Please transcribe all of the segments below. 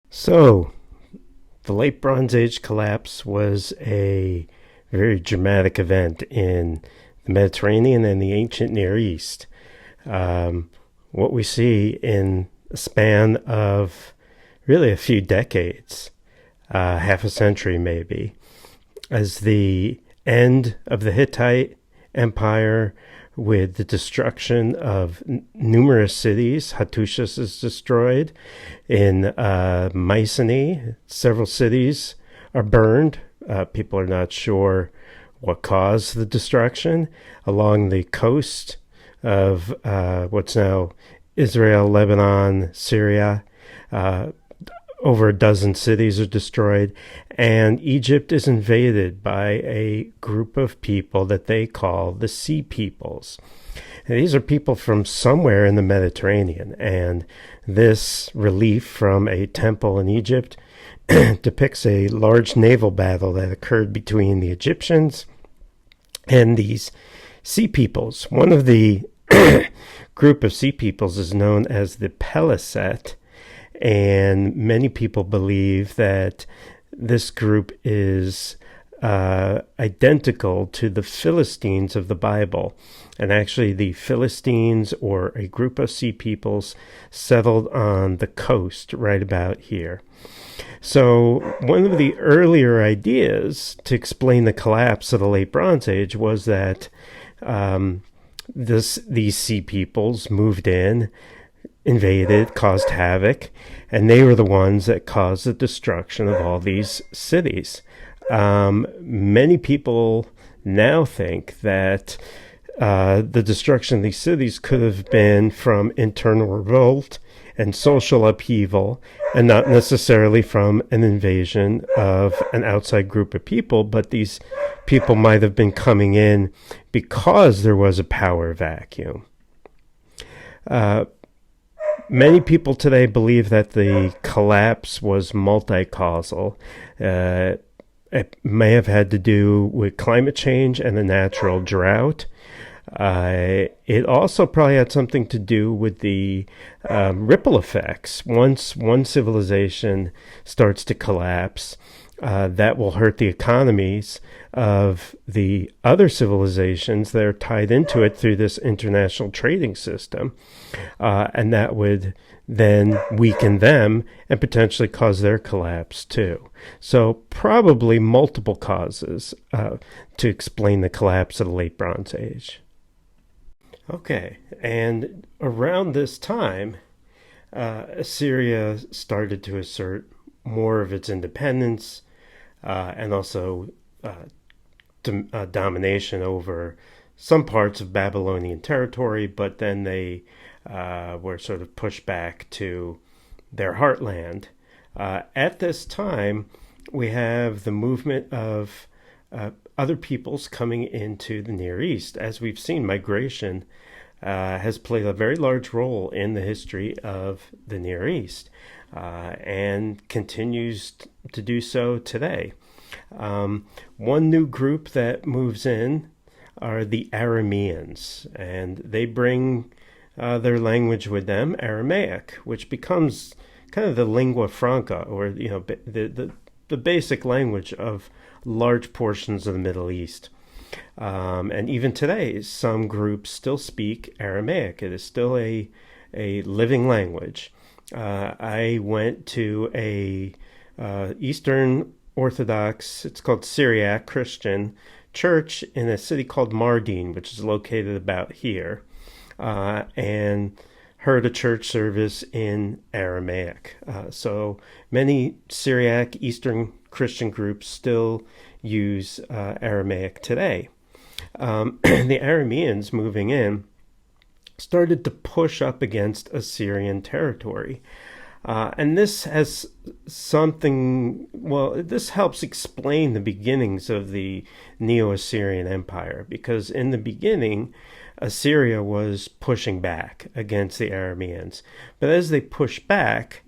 So, the Late Bronze Age collapse was a very dramatic event in the Mediterranean and the ancient Near East. Um, what we see in a span of really a few decades, half a century maybe, as the end of the Hittite Empire with the destruction of numerous cities. Hattusis is destroyed. In Mycenae, several cities are burned. People are not sure what caused the destruction. Along the coast of what's now Israel, Lebanon, Syria, uh, over a dozen cities are destroyed, and Egypt is invaded by a group of people that they call the Sea Peoples. And these are people from somewhere in the Mediterranean, and this relief from a temple in Egypt depicts a large naval battle that occurred between the Egyptians and these Sea Peoples. One of the group of Sea Peoples is known as the Peliset, and many people believe that this group is identical to the Philistines of the Bible. And actually, the Philistines, or a group of Sea Peoples, settled on the coast right about here. So, one of the earlier ideas to explain the collapse of the Late Bronze Age was that these Sea Peoples moved in, invaded, caused havoc, and they were the ones that caused the destruction of all these cities. Many people now think that the destruction of these cities could have been from internal revolt and social upheaval, and not necessarily from an invasion of an outside group of people, but these people might have been coming in because there was a power vacuum. Many people today believe that the collapse was multi-causal. It may have had to do with climate change and a natural drought. It also probably had something to do with the ripple effects. Once one civilization starts to collapse, that will hurt the economies of the other civilizations that are tied into it through this international trading system. And that would then weaken them and potentially cause their collapse too. So probably multiple causes to explain the collapse of the Late Bronze Age. Okay, and around this time, Assyria started to assert more of its independence and also domination over some parts of Babylonian territory, but then they were sort of pushed back to their heartland. At this time, we have the movement of other peoples coming into the Near East. As we've seen, migration has played a very large role in the history of the Near East and continues to do so today. One new group that moves in are the Arameans, and they bring their language with them, Aramaic, which becomes kind of the lingua franca, or the basic language of large portions of the Middle East. And even today, some groups still speak Aramaic. It is still a living language. I went to a Eastern Orthodox, it's called Syriac Christian church in a city called Mardin, which is located about here, and heard a church service in Aramaic. So many Syriac Eastern Christian groups still use Aramaic today. The Arameans moving in started to push up against Assyrian territory. And this has this helps explain the beginnings of the NeoSyrian Empire, because in the beginning, Assyria was pushing back against the Arameans. But as they pushed back,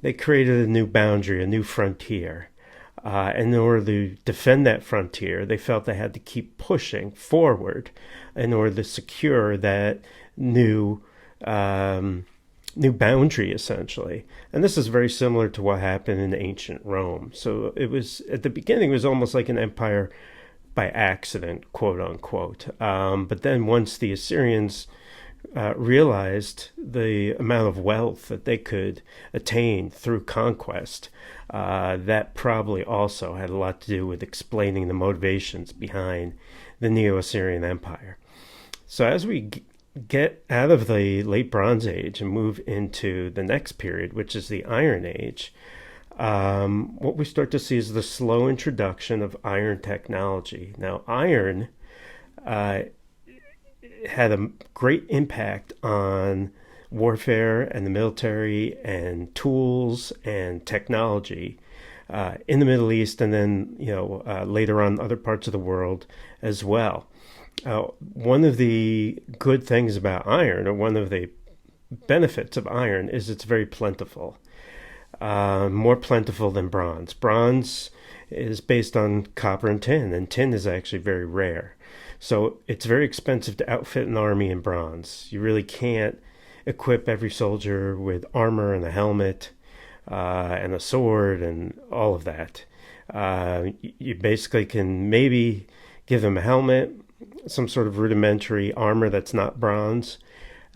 they created a new boundary, a new frontier. And in order to defend that frontier, they felt they had to keep pushing forward in order to secure that new new boundary, essentially. And this is very similar to what happened in ancient Rome. So it was, at the beginning, it was almost like an empire by accident, quote unquote. But then once the Assyrians realized the amount of wealth that they could attain through conquest, that probably also had a lot to do with explaining the motivations behind the NeoSyrian Empire. So as we get out of the late Bronze Age and move into the next period, which is the Iron Age, what we start to see is the slow introduction of iron technology. Now, iron had a great impact on warfare and the military and tools and technology in the Middle East, and then later on other parts of the world as well. One of the good things about iron, or one of the benefits of iron, is it's very plentiful. More plentiful than bronze. Bronze is based on copper and tin is actually very rare. So it's very expensive to outfit an army in bronze. You really can't equip every soldier with armor and a helmet and a sword and all of that. You basically can maybe give them a helmet, some sort of rudimentary armor that's not bronze,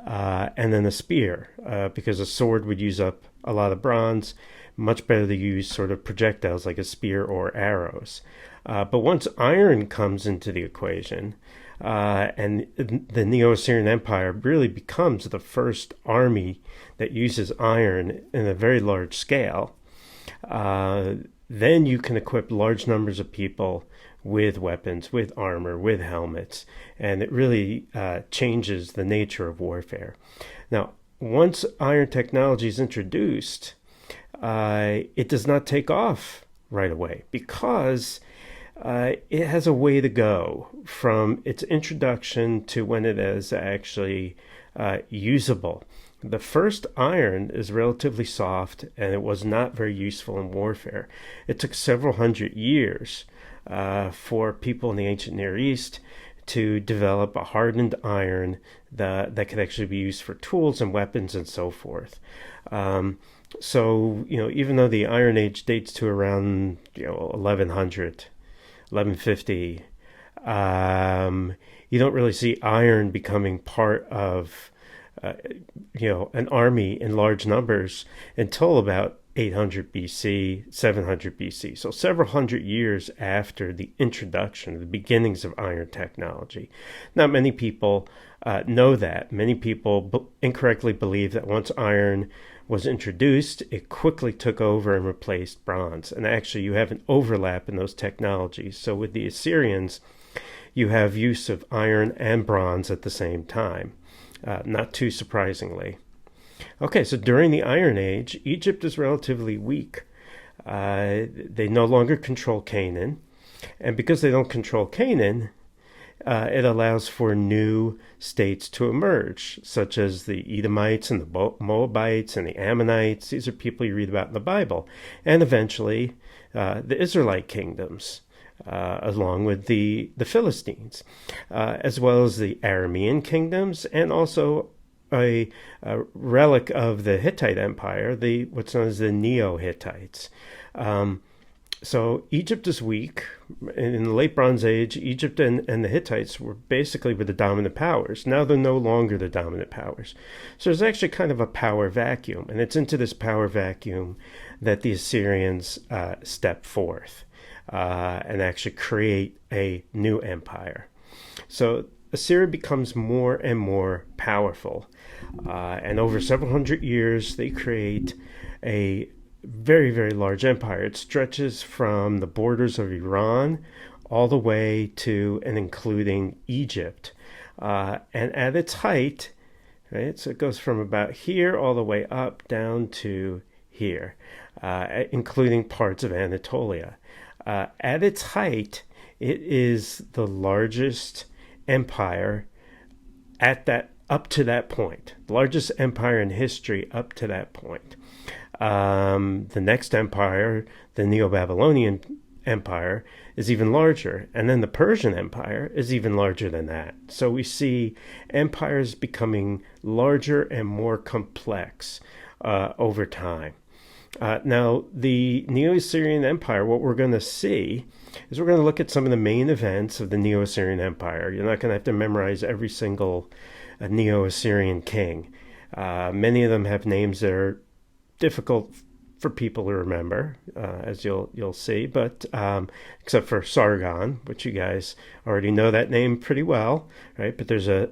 and then a spear, because a sword would use up a lot of bronze. Much better to use sort of projectiles like a spear or arrows. But once iron comes into the equation, and the Neo-Syrian Empire really becomes the first army that uses iron in a very large scale, then you can equip large numbers of people with weapons, with armor, with helmets, and it really changes the nature of warfare. Now, once iron technology is introduced, it does not take off right away, because it has a way to go from its introduction to when it is actually usable. The first iron is relatively soft, and it was not very useful in warfare. It took several hundred years for people in the ancient Near East to develop a hardened iron that could actually be used for tools and weapons and so forth. So, even though the Iron Age dates to around 1100, 1150, you don't really see iron becoming part of an army in large numbers until about 800 BC, 700 BC. So several hundred years after the introduction, the beginnings of iron technology. Not many people know that. Many people incorrectly believe that once iron was introduced, it quickly took over and replaced bronze. And actually, you have an overlap in those technologies. So with the Assyrians, you have use of iron and bronze at the same time. Not too surprisingly. Okay, so during the Iron Age, Egypt is relatively weak. They no longer control Canaan. And because they don't control Canaan, it allows for new states to emerge, such as the Edomites and the Moabites and the Ammonites. These are people you read about in the Bible. And eventually, the Israelite kingdoms, along with the Philistines, as well as the Aramean kingdoms, and also a relic of the Hittite Empire, what's known as the Neo-Hittites. So Egypt is weak. In the late Bronze Age, Egypt and the Hittites were the dominant powers. Now they're no longer the dominant powers. So there's actually kind of a power vacuum, and it's into this power vacuum that the Assyrians step forth and actually create a new empire. So Assyria becomes more and more powerful. And over several hundred years, they create a very, very large empire. It stretches from the borders of Iran all the way to and including Egypt. And at its height, right, so it goes from about here all the way up down to here, including parts of Anatolia. At its height, it is the largest empire up to that point, the largest empire in history up to that point. The next empire, the Neo-Babylonian Empire is even larger, and then the Persian Empire is even larger than that. So we see empires becoming larger and more complex over time. Now, the Neo-Syrian Empire, what we're going to see is we're going to look at some of the main events of the Neo-Syrian Empire. You're not going to have to memorize every single Neo-Assyrian king. Many of them have names that are difficult for people to remember, as you'll see, but except for Sargon, which you guys already know that name pretty well, right? But there's a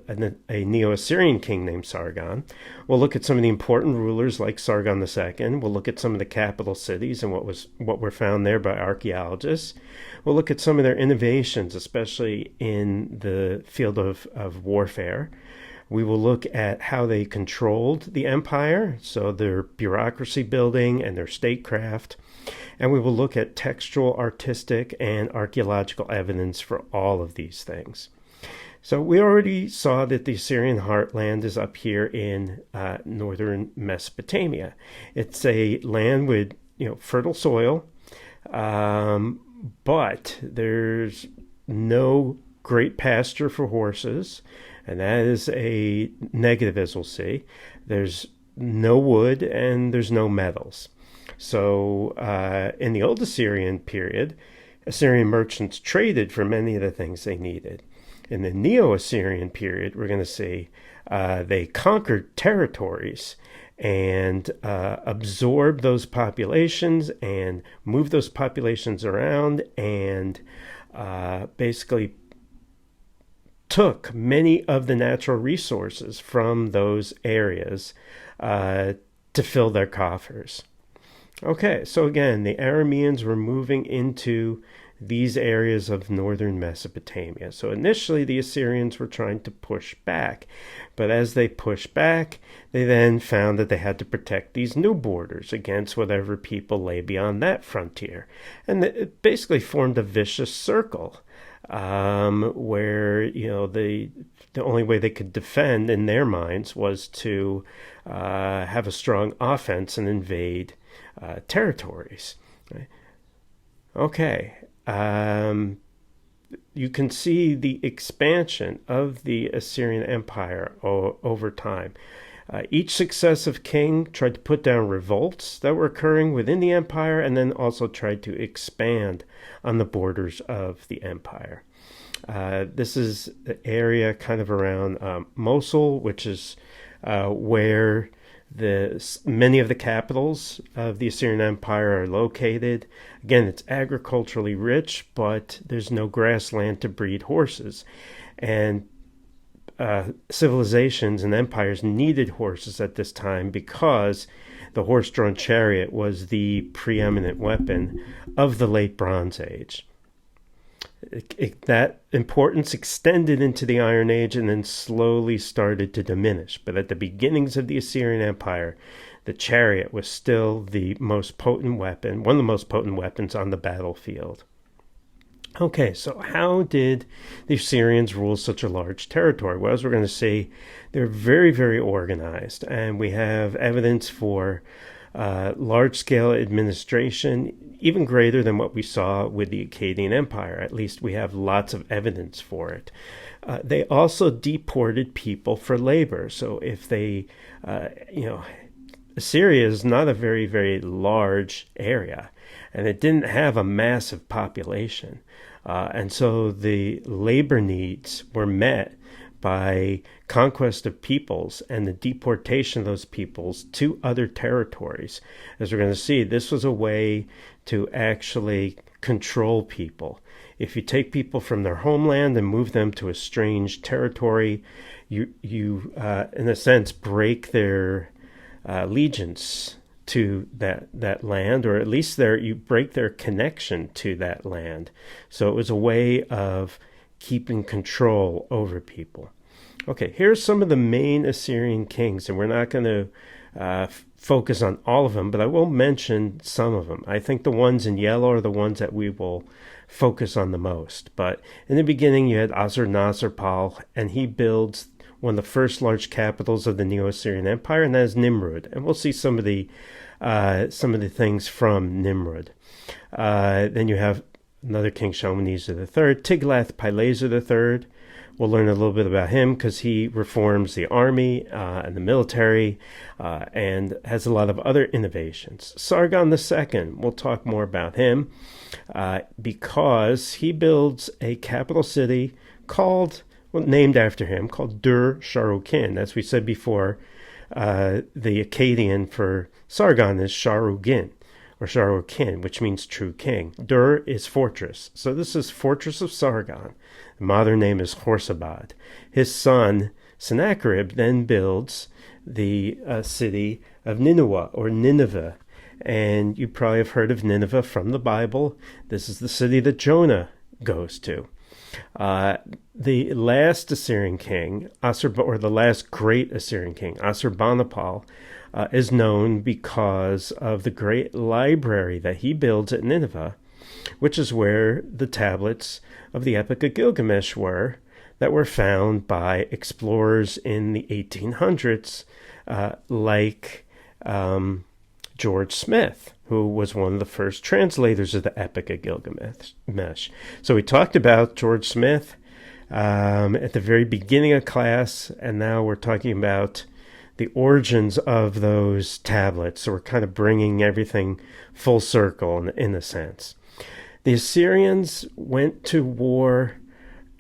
Neo-Assyrian king named Sargon. We'll look at some of the important rulers like Sargon II. We'll look at some of the capital cities and what were found there by archaeologists. We'll look at some of their innovations, especially in the field of warfare. We will look at how they controlled the empire, so their bureaucracy building and their statecraft. And we will look at textual, artistic, and archaeological evidence for all of these things. So we already saw that the Syrian Heartland is up here in northern Mesopotamia. It's a land with fertile soil, but there's no great pasture for horses. And that is a negative, as we'll see. There's no wood and there's no metals. So in the Old Assyrian period, Assyrian merchants traded for many of the things they needed. In the Neo-Assyrian period, we're going to see they conquered territories and absorbed those populations and moved those populations around and basically took many of the natural resources from those areas to fill their coffers. Okay, so again, the Arameans were moving into these areas of northern Mesopotamia. So initially the Assyrians were trying to push back, but as they pushed back, they then found that they had to protect these new borders against whatever people lay beyond that frontier. And it basically formed a vicious circle. Where the only way they could defend in their minds was to have a strong offense and invade territories. Right? Okay, you can see the expansion of the Assyrian Empire over time. Each successive king tried to put down revolts that were occurring within the empire and then also tried to expand on the borders of the empire. This is the area kind of around Mosul, which is where many of the capitals of the Assyrian Empire are located. Again, it's agriculturally rich, but there's no grassland to breed horses. And civilizations and empires needed horses at this time because the horse-drawn chariot was the preeminent weapon of the late Bronze Age. That importance extended into the Iron Age and then slowly started to diminish. But at the beginnings of the Assyrian Empire, the chariot was still the most potent weapon, one of the most potent weapons on the battlefield. Okay, so how did the Assyrians rule such a large territory? Well, as we're going to see, they're very, very organized, and we have evidence for large-scale administration, even greater than what we saw with the Akkadian Empire. At least we have lots of evidence for it. They also deported people for labor. So if they, Assyria is not a very, very large area, and it didn't have a massive population. And so the labor needs were met by conquest of peoples and the deportation of those peoples to other territories. As we're going to see, this was a way to actually control people. If you take people from their homeland and move them to a strange territory, you in a sense, break their allegiance to that land, or at least you break their connection to that land. So it was a way of keeping control over people. Okay, here's some of the main Assyrian kings, and we're not going to focus on all of them, but I will mention some of them. I think the ones in yellow are the ones that we will focus on the most. But in the beginning, you had Assur-Nasir-Pal, and he builds one of the first large capitals of the Neo-Assyrian Empire, and that is Nimrud. And we'll see some of the things from Nimrud. Then you have another king, Shalmaneser III. Tiglath-Pileser III. We'll learn a little bit about him because he reforms the army and the military and has a lot of other innovations. Sargon II, we'll talk more about him because he builds a capital city named after him, called Dur-Sharrukin. As we said before, the Akkadian for Sargon is Sharugin, or Sharrukin, which means true king. Dur is fortress. So this is Fortress of Sargon. The modern name is Khorsabad. His son, Sennacherib, then builds the city of Nineveh. And you probably have heard of Nineveh from the Bible. This is the city that Jonah goes to. The last Assyrian king, the last great Assyrian king, Assurbanipal, is known because of the great library that he builds at Nineveh, which is where the tablets of the Epic of Gilgamesh that were found by explorers in the 1800s, like George Smith, who was one of the first translators of the Epic of Gilgamesh. So we talked about George Smith at the very beginning of class, and now we're talking about the origins of those tablets. So we're kind of bringing everything full circle in a sense. The Assyrians went to war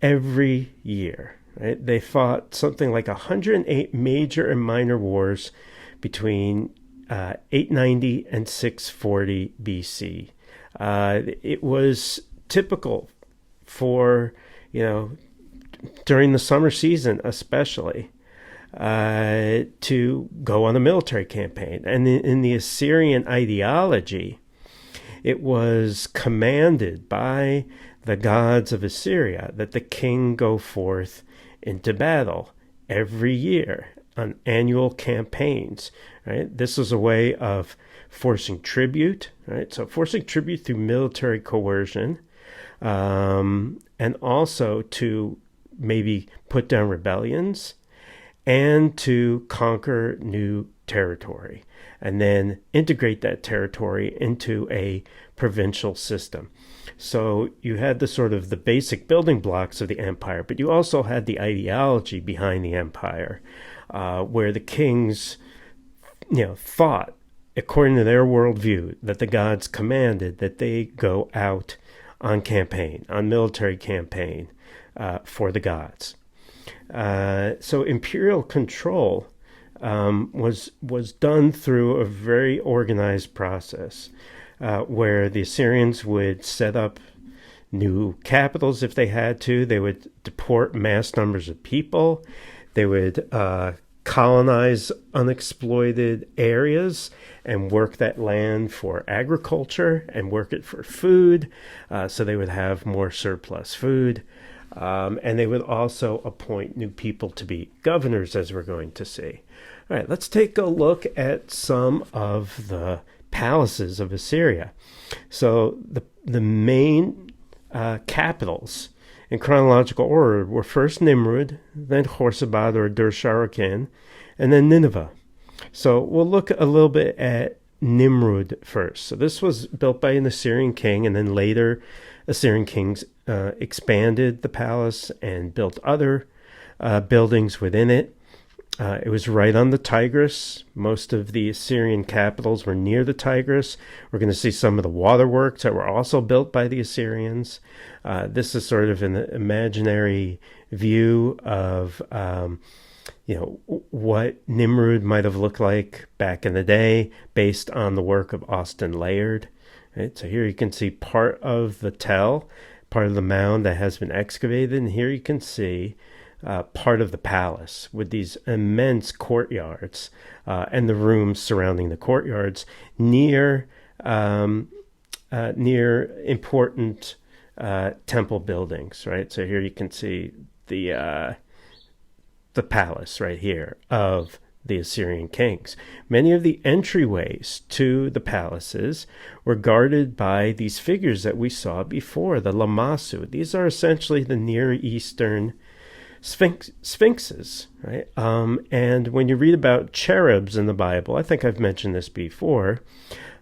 every year. Right? They fought something like 108 major and minor wars between 890 and 640 BC. It was typical for, during the summer season especially, to go on a military campaign. And in the Assyrian ideology, it was commanded by the gods of Assyria that the king go forth into battle every year on annual campaigns. Right? This was a way of forcing tribute. Right? So forcing tribute through military coercion, and also to maybe put down rebellions and to conquer new territory and then integrate that territory into a provincial system. So you had the basic building blocks of the empire, but you also had the ideology behind the empire, where the kings, thought, according to their worldview, that the gods commanded that they go out on military campaign for the gods. So imperial control was done through a very organized process, where the Assyrians would set up new capitals if they had to. They would deport mass numbers of people. They would colonize unexploited areas and work that land for agriculture and work it for food, so they would have more surplus food. And they would also appoint new people to be governors, as we're going to see. All right, let's take a look at some of the palaces of Assyria. So the main capitals in chronological order were first Nimrud, then Khorsabad or Dur-Sharrukin, and then Nineveh. So we'll look a little bit at Nimrud first. So this was built by an Assyrian king, and then later Assyrian kings expanded the palace and built other buildings within it. It was right on the Tigris. Most of the Assyrian capitals were near the Tigris. We're going to see some of the waterworks that were also built by the Assyrians. This is sort of an imaginary view of what Nimrud might have looked like back in the day based on the work of Austin Layard. Right? So here you can see part of the tell, part of the mound that has been excavated, and here you can see part of the palace with these immense courtyards and the rooms surrounding the courtyards near important temple buildings. Right, so here you can see the palace right here of the Assyrian kings. Many of the entryways to the palaces were guarded by these figures that we saw before, the Lamassu. These are essentially the Near Eastern sphinxes, right? And when you read about cherubs in the Bible, I think I've mentioned this before,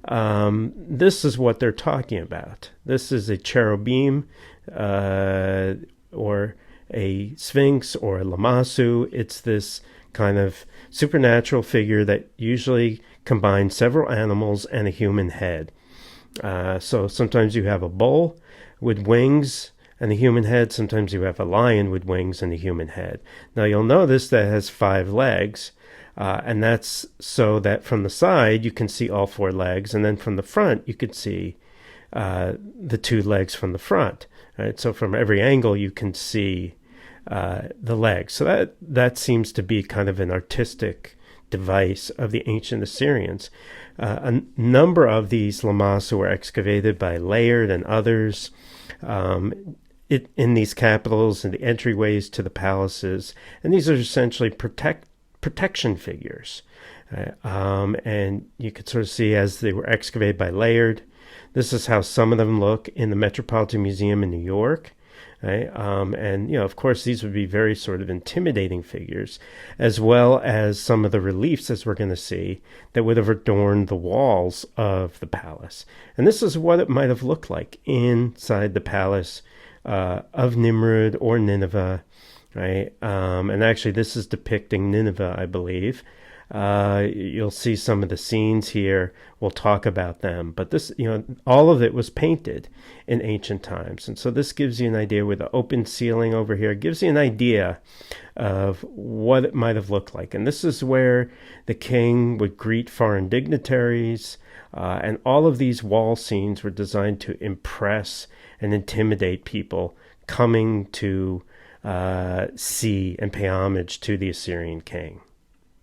this is what they're talking about. This is a cherubim, or a sphinx, or a lamassu. It's this kind of supernatural figure that usually combines several animals and a human head. So sometimes you have a bull with wings and a human head. Sometimes you have a lion with wings and a human head. Now you'll notice that it has 5 legs, and that's so that from the side you can see all 4 legs, and then from the front you could see the 2 legs from the front. Right? So from every angle you can see the legs. So that seems to be kind of an artistic device of the ancient Assyrians. A number of these lamassu were excavated by Layard and others in these capitals and the entryways to the palaces. And these are essentially protection figures. And you could sort of see as they were excavated by Layard. This is how some of them look in the Metropolitan Museum in New York. Right? And, of course, these would be very sort of intimidating figures, as well as some of the reliefs, as we're going to see, that would have adorned the walls of the palace. And this is what it might have looked like inside the palace of Nimrud or Nineveh. Right? And actually, this is depicting Nineveh, I believe. You'll see some of the scenes here. We'll talk about them. But this, all of it was painted in ancient times. And so this gives you an idea with the open ceiling over here. It gives you an idea of what it might have looked like. And this is where the king would greet foreign dignitaries. And all of these wall scenes were designed to impress and intimidate people coming to see and pay homage to the Assyrian king.